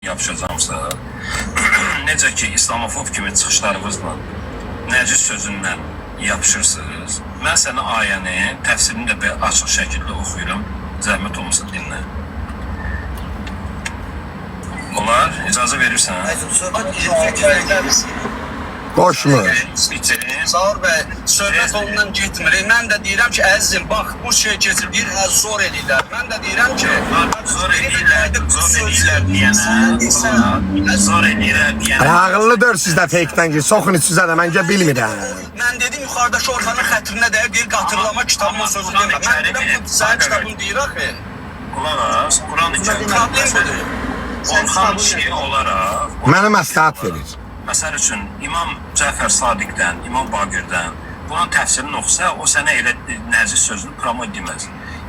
yapışacağımsa, necə ki İslamofob kimi çıxışlarınızla, nəcis sözündən yapışırsınız. Mən sənə ayəni, təfsirini də açıq şəkildə oxuyuram. Zəhmət olmasa dinlə. Olar, icazə verirsən. Qoşmur. Sağır bəy, söhbət ondan getmir. Mən də deyirəm ki, əzizim, bax, bu şey keçilir, zor edirlər. Mən də deyirəm ki, zor edirlər deyənə. Ağıllıdır sizdə fake'dən ki, soxun sizə də məncə bilmirəm. Mən dedim, yuxarıdakı ortanın xətrinə dəyər, deyir, qatırlama kitabının sözü demə. Mən dedim, bu sənin kitabını deyir, axı. Qulaq, Quran-ı Kərim. Problem budur. Orxan şey olaraq... Mənə məsləhət verir. Məsəl üçün, İmam Cəfər Sadiqdən, İmam Baqirdən bunun təfsirini oxusa, o sənə elə nəcis sözünü promo deməz.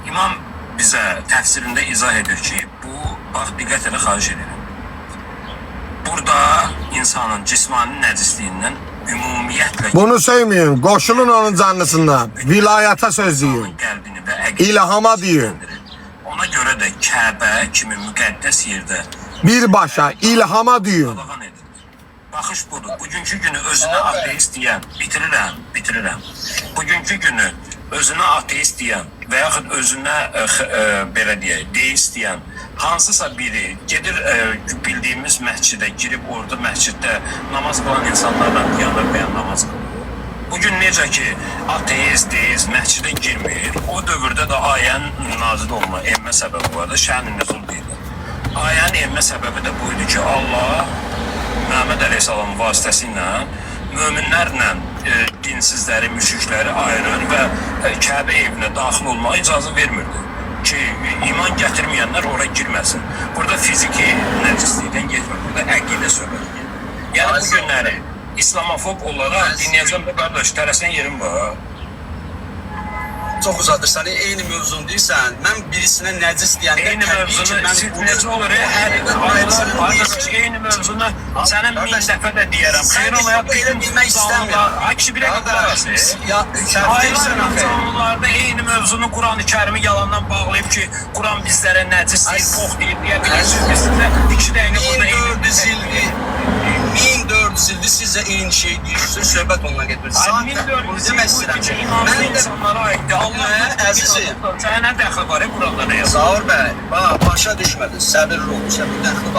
İmam bizə təfsirində izah edir ki, bu, bax, diqqət elə xahiş edirəm. Burada insanın cismani nəcisliyindən ümumiyyətlə... Bunu söyləyin, qoşulun onun canlısından, vilayata söz deyin, ilhama deyin. Ona görə də Kəbə kimi müqəddəs yerdə birbaşa ilhama deyin. Baxış budur. Bugünkü günü özünə ateist deyən, bitirirəm. Bugünkü günü özünə ateist deyən və yaxud özünə belə deyək, deist deyən hansısa biri gedir bildiyimiz məscidə girib orada məsciddə namaz qılan insanlardan yanır və namaz qılır. Bugün necə ki ateist, deist məscidə girmir, o dövrdə də ayənin nazil olma, enmə səbəbi var da, şən-i nüzul deyilir. Ayənin enmə səbəbi də buydu ki, Allah Məhəmməd Əleyhisselamın vasitəsilə möminlərlə dinsizləri, müşrikləri ayırır və Kəbə evinə daxil olmağa icazə vermirdi ki, iman gətirməyənlər ora girməsin. Burada fiziki nəcislikdən getmir, burada əqidə söhbət gedir. Yəni bu günləri İslamofob olaraq dinləyəcəm də qardaş, tələsən yerim var. Çox uzadırsan, eyni mövzunu deyirsən, mən birisinə nəcis deyəndə... Eyni mövzunu, necə olur, eyni mövzunu sənin 1000 dəfə də deyərəm. Xeyr olaya bilmək istəmirəm. Akşi birə qıqlarası. Aylarla canlılarda eyni mövzunu Quran-ı Kərimi yalandan bağlayıb ki, Quran bizlərə nəcis deyil, pox deyil, deyə bilirsiniz. Biz sizə 2 dəqiqə burada eyni 1400 ildir sizə eyni şey deyirsiniz, söhbət ondan getir. Zaten bunu demək istəyirəm ki, mən də əzizim. Sənə dəxli var, buralara yazır. Sağır bəy, başa düşmədin, səbirli olmuşam, dəxli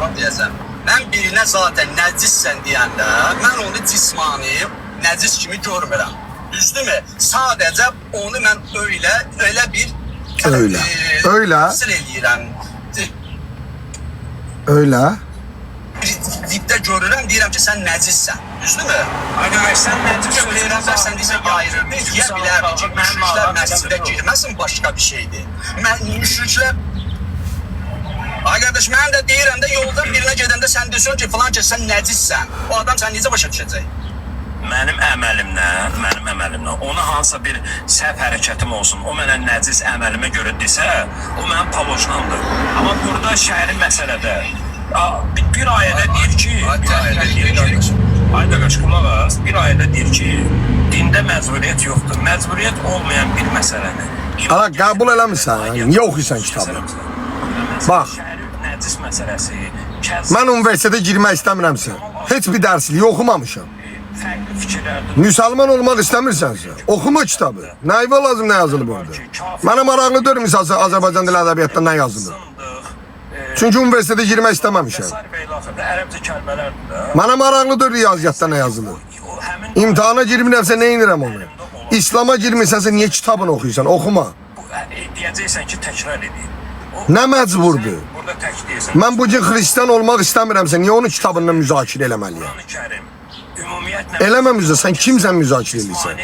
var deyəcəm. Mən birinə zaten nəcissən deyəndə, mən onu cismani, nəcis kimi görmürəm. Düzdürmü? Sadəcə onu mən elə bir... Öyle. Dipdə görürəm, deyirəm ki, sən nəcissən. Düzdürmü? Arkadaş, sən nəcis söyləyirəm, sən deyirsən ki, ayrı. Deyə bilərdi ki, müşriklər məscidə girməsin, başqa bir şeydir. Müşriklər... Ay qardaş, mən də deyirəm də, yoldan birinə gedəndə sən deyirsən ki, filan ki, sən nəcissən. O adam sən necə başa düşəcək? Mənim əməlimlə, ona hansısa bir səhv hərəkətim olsun, o mənə nəcis əməlimə görə desə, o mənim pavojnamdır. Amma burada şəhəri məsələdə, bir ayədə deyir ki, bir ayədə deyir ki, dində məcburiyyət yoxdur. Məcburiyyət olmayan bir məsələni. Ala, qəbul eləmirsən, niyə oxuysan kitabı? Bax, mən universitetə girmək istəmirəmsə, heç bir dərsliyi oxumamışam. Müsəlman olmaq istəmirsənsə, oxuma kitabı. Nəyvə lazım, nə yazılıb orada? Mənə maraqlı deyil, misalsa, Azərbaycan dili ədəbiyyatda nə yazılır? Çünki universitetə girmək istəməmişəm. Mənə maraqlıdır riyaziyyatda nə yazılır. İmtihana girmirəmsə nə inirəm onu? İslama girmirsənsə niyə kitabını oxuyursan? Oxuma. Deyəcəksən ki, təkrar edin. Nə məcburdur? Mən bu gün xristiyan olmaq istəmirəmsə niyə onun kitabından müzakirə eləməliyəm? Eləməmizdə sən kimsən müzakirə edirsən?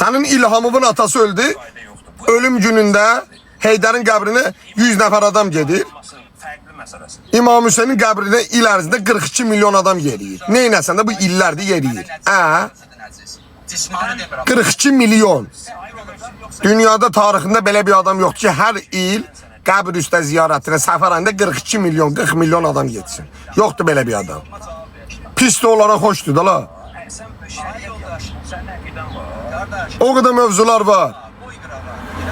Sənin İlhamovun atası öldü. Ölüm günündə Heydərin qəbrinə 100 nəfər adam gedir. İmam Hüseynin qəbrinə il ərzində 42 milyon adam yeriyir. Neynəsən də bu illərdir yeriyir. 42 milyon. Dünyada tarixində belə bir adam yoxdur ki, hər il qəbir üstə ziyarətinə səfər ayında 42 milyon, 40 milyon adam getsin. Yoxdur belə bir adam. Pis də onlara xoşdur da la. O qədər mövzular var.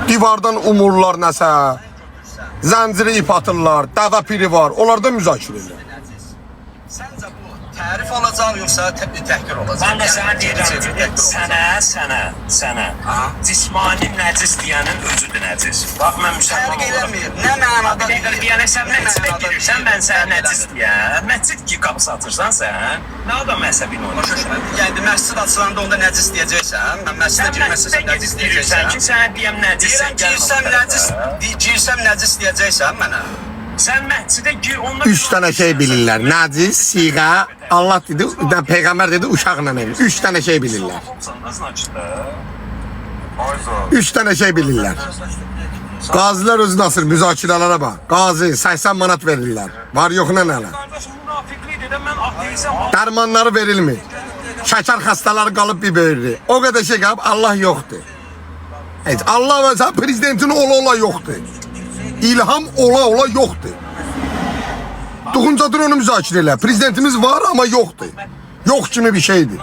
Divardan umurlar nəsə. Zənciri ip atırlar, dəvə piri var. Onlarda müzakirə elə. Səncə bu tərif olacaq yoxsa təhqir olacaq? Ben de sana diyeceğim ki, sənə cismani nəcis deyənin özüdür nəcis. Bax, mən müsəlman Fərq olaram. eləmir. Nə mənada Yəni sən nəcisə girirsən, mən sənə nəcis deyəm. Nəcis ki, qapı satırsan sən, nə adam məzəbin olur? Başa düşmədin. Yəni məscid açılanda onda nəcis deyəcəksən. Mən məscidə Sən girməsə məsələ nəcis girirsən deyəcəksən. ki, sənə deyəm nəcis. Girsəm nəcis deyəcəksən mənə. Sən məscidə gir, onda... 3 dənə şey bilirlər. Naciz, siğa, Allah dedi, Peyğəmbər dedi, uşaqla evli. 3 dənə şey bilirlər. 3 dənə şey bilirlər. Qazilər özünü asır, müzakirələrə bax. Qazi, 80 manat verirlər. Var yoxuna nələ? Qardaşım, münafiqlik dedim, mən ateizəm. Dərmanları verilmir. Şəkər xəstələri qalıb bir böyürür. O qədər şey qalıb, Allah yoxdur. Heç Allah və sən prezidentin ola yoxdur. İlham ola yoxdur. Doxuncadır onu müzakirə elə. Prezidentimiz var, amma yoxdur. Yox kimi bir şeydir.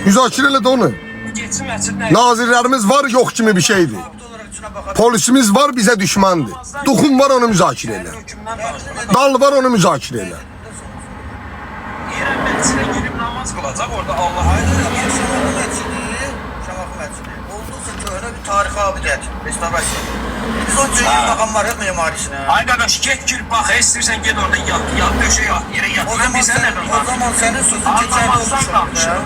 Müzakirə elə də onu. Geçsin məscidlə. Nazirlərimiz var, yox kimi bir şeydir. Polisimiz var, bizə düşmandır. Duxun var, onu müzakirə elə. Dal var, onu müzakirə elə. Yerən məscidə girib namaz qılacaq, orada Allah'a Olduqca köhnə bir tarixi abidət, restorasiya. Biz o cüyün maqamlar hep memarisinə. Ay qardaş, get gir, bax, istəyirsən get orada yat, döşə yat, yerə yat. O Mən zaman bizə nədən o zaman sənin sözün keçərli Namazdan olmuş. danışırım.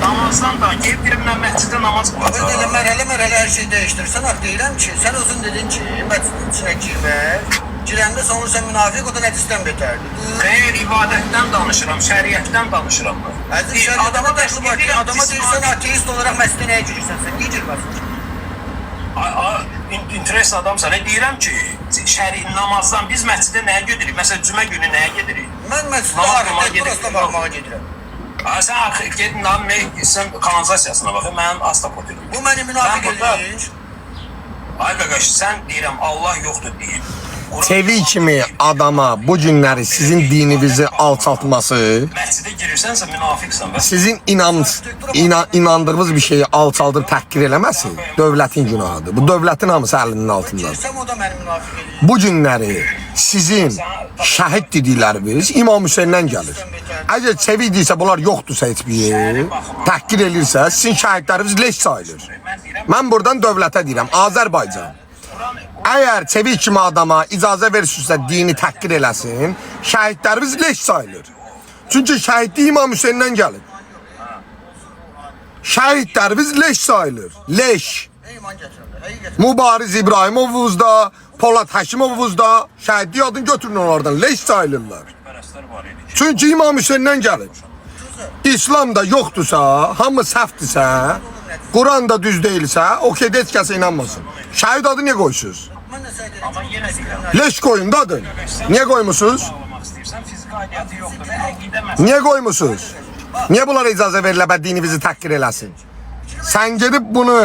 Namazdan da, gelib birimlə məscidə namaz Böyle qılacaq. mərhələ hər şey dəyişdirsən, artıq deyirəm ki, sən özün dedin ki, məscidin içinə girmək, girəndə sonra sən münafiq, o da nəcisdən betərdir. Xeyr, ibadətdən danışıram, şəriətdən danışıram. Əziz şəriətdə dəxli var ki, adama deyirsən ateist olaraq məscidə nəyə girirsən sən, niyə girməsin? İnteres adamsan, deyirəm ki, namazdan biz məscidə nəyə gedirik? Məsələn, cümə günü nəyə gedirik? Mən məscidə Namaz arxitekt qılmağa burasına baxmağa gedirəm. Sən gedin, sən kanalizasiyasına baxın, mən astapotirim. Bu məni münafiq Mən burada- edir. Ay qaqaş, sən deyirəm, Allah yoxdur deyib. Tevi kimi adama bu günləri sizin dininizi alçaltması, Məscidə girirsənsə münafiqsən. Bəs sizin inandığınız bir şeyi alçaldıb təhqir eləməsi dövlətin günahıdır. Bu dövlətin hamısı əlinin altındadır. Girsəm o da məni münafiq edir. Bu günləri sizin şəhid dedikləriniz İmam Hüseyndən gəlir. Əgər çevik deyirsə, bunlar yoxdursa heç bir yer, təhqir elirsə, sizin şəhidləriniz leş sayılır. Mən buradan dövlətə deyirəm, Azərbaycan. Əgər çevik kimi adama icazə verirsinizsə dini təhqir eləsin, şəhidlərimiz leş sayılır. Çünki şəhidlik İmam Hüseyndən gəlir. Şəhidlərimiz leş sayılır. Leş. İman gətirirəm, həqiqət. Mübariz İbrahimovuzda, Polat Həkimovuzda şəhidlik adını götürün onlardan. Leş sayılırlar. pərəstlər var idi ki. Çünki İmam Hüseyndən gəlir. İslam da yoxdursa, hamı səhvdirsə, Quran da düz deyilsə, o ki, heç kəsə inanmasın. Şəhid adı niyə qoysunuz? Mən də səhv Amma yenə deyirəm, Leş koyun da adın. Niyə qoymusunuz? bağlamaq istəyirsən, fiziki aidiyyatı yoxdur. Əqidə məsələ. Niyə qoymusunuz? Niyə bunlara icazə verirlər və dinimizi təhqir eləsin? Sən gedib bunu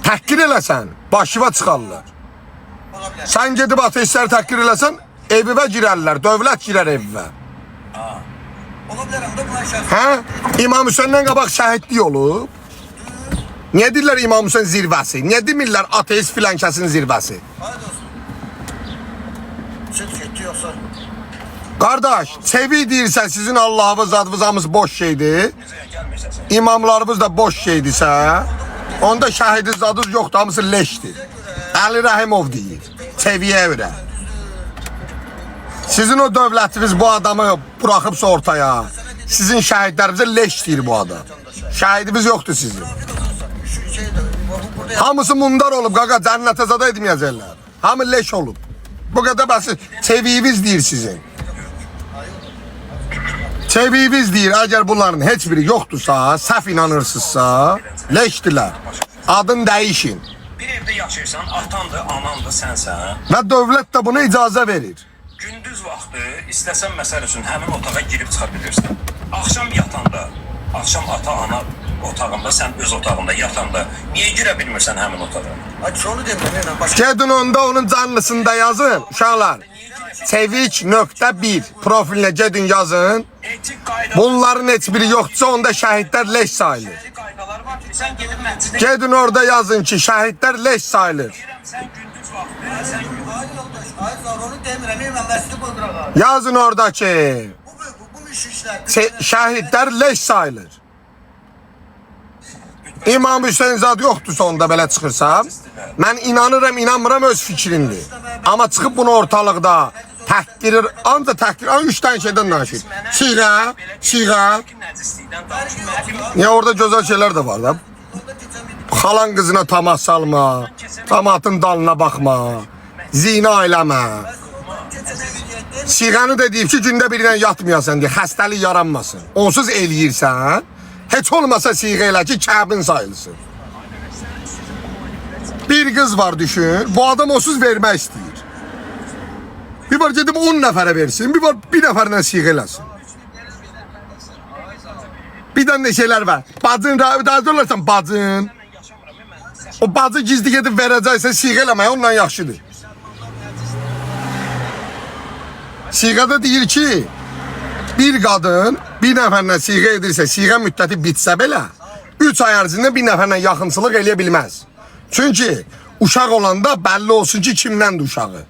təhqir eləsən, başıva çıxarlar. ola bilər. Sən gedib ateistləri təhqir eləsən, evivə girərlər, dövlət girər evivə. Ola bilərəm də buna şəxs. Hə? İmam Hüseyndən qabaq şəhidlik olub. Niyə deyirlər İmam Hüseyn zirvəsi? Niyə demirlər ateist filankəsin zirvəsi? Hadi dostum. Süt getdi yoxsa? Qardaş, çevik deyirsən sizin Allahınız, adınız hamısı boş şeydir. Bizə gəlmirsən sən. İmamlarımız da boş şeydirsə, onda şəhidiniz adınız yoxdur, hamısı leşdir. Əli Rəhimov deyir, çeviyə görə. Sizin o dövlətiniz bu adamı buraxıbsa ortaya, sizin şəhidlərinizə leş deyir bu adam. Şəhidimiz yoxdur sizin. Şu şey də burada Hamısı mundar olub, qaqa, cənnətə zada etməyəcəklər. Hamı leş olub. Bu qədər bəsi çeviyiniz deyir sizin. Çeviyiniz deyir, əgər bunların heç biri yoxdursa, səhv inanırsınızsa, leşdirlər. Adın dəyişin. Bir evdə yaşayırsan, atandır, anandır, sənsən. Və dövlət də buna icazə verir. Gündüz vaxtı istəsən məsəl üçün həmin otağa girib çıxa bilirsən. Axşam yatanda, axşam ata-ana otağında, sən öz otağında yatanda niyə girə bilmirsən həmin otağa? Hadi şunu demirəm, başqa. Gedin onda onun canlısında yazın, uşaqlar. Çevik.1 profilinə gedin yazın. Etik qayda, Bunların heç biri yoxdursa onda şəhidlər leş sayılır. qaydalar var ki, sən gedib məscidə Gedin orada yazın ki şəhidlər leş sayılır. girəm, sən gündüz Ay yoldaş, ay zor onu demirəm, mən məscidi qoyduram. Yazın oradakı. Bu müşriklər. Şəhidlər leş sayılır. İmam Hüseyin zad yoxdur sonunda belə çıxırsam. Mən inanıram, inanmıram öz fikrimdir. Amma çıxıb bunu ortalıqda təhqirir, ancaq təhqir, ancaq 3 dənə şeydən danışır. Şiğa. Ya orada gözəl şeylər də var da. Xalan qızına tamah salma, tamatın dalına baxma, zina eləmə. Şiğanı da deyib ki, gündə birindən yatmayasan deyə, xəstəlik yaranmasın. Onsuz eləyirsən, heç olmasa siğə elə ki, kəbin sayılsın. Bir qız var düşün, bu adam onsuz vermək istəyir. Bir var gedib 10 nəfərə versin, bir var bir nəfərlə siğə eləsin. Bir dənə şeylər var. Bacın, razı olarsan bacın. O bacı gizli gedib verəcəksə siğə eləmək ondan yaxşıdır. Siğədə deyir ki, bir qadın bir nəfərlə siğə edirsə, siğə müddəti bitsə belə, 3 ay ərzində bir nəfərlə yaxınçılıq eləyə bilməz. Çünki uşaq olanda bəlli olsun ki, kimdəndir uşağı.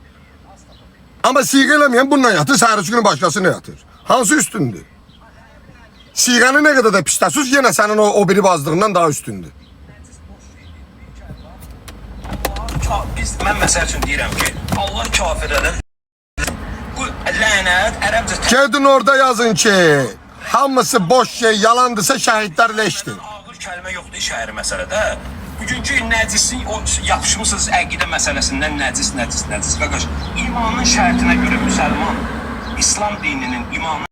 Amma siğə eləməyən bununla yatır, səhərisi günü başqasına yatır. Hansı üstündür? Siğəni nə qədər də pisləsiniz, yenə sənin o biri bazdığından daha üstündür. Mən məsəl üçün deyirəm ki, Allah kafirlərə bu lənət ərəbcə Gedin orada yazın ki, hamısı boş şey, yalandırsa şəhidlər leşdir. ağır kəlmə yoxdur şəhəri məsələdə. Bugünkü nəcisin, o yapışmısınız əqidə məsələsindən nəcis. Qardaş, imanın şərtinə görə müsəlman, İslam dininin imanın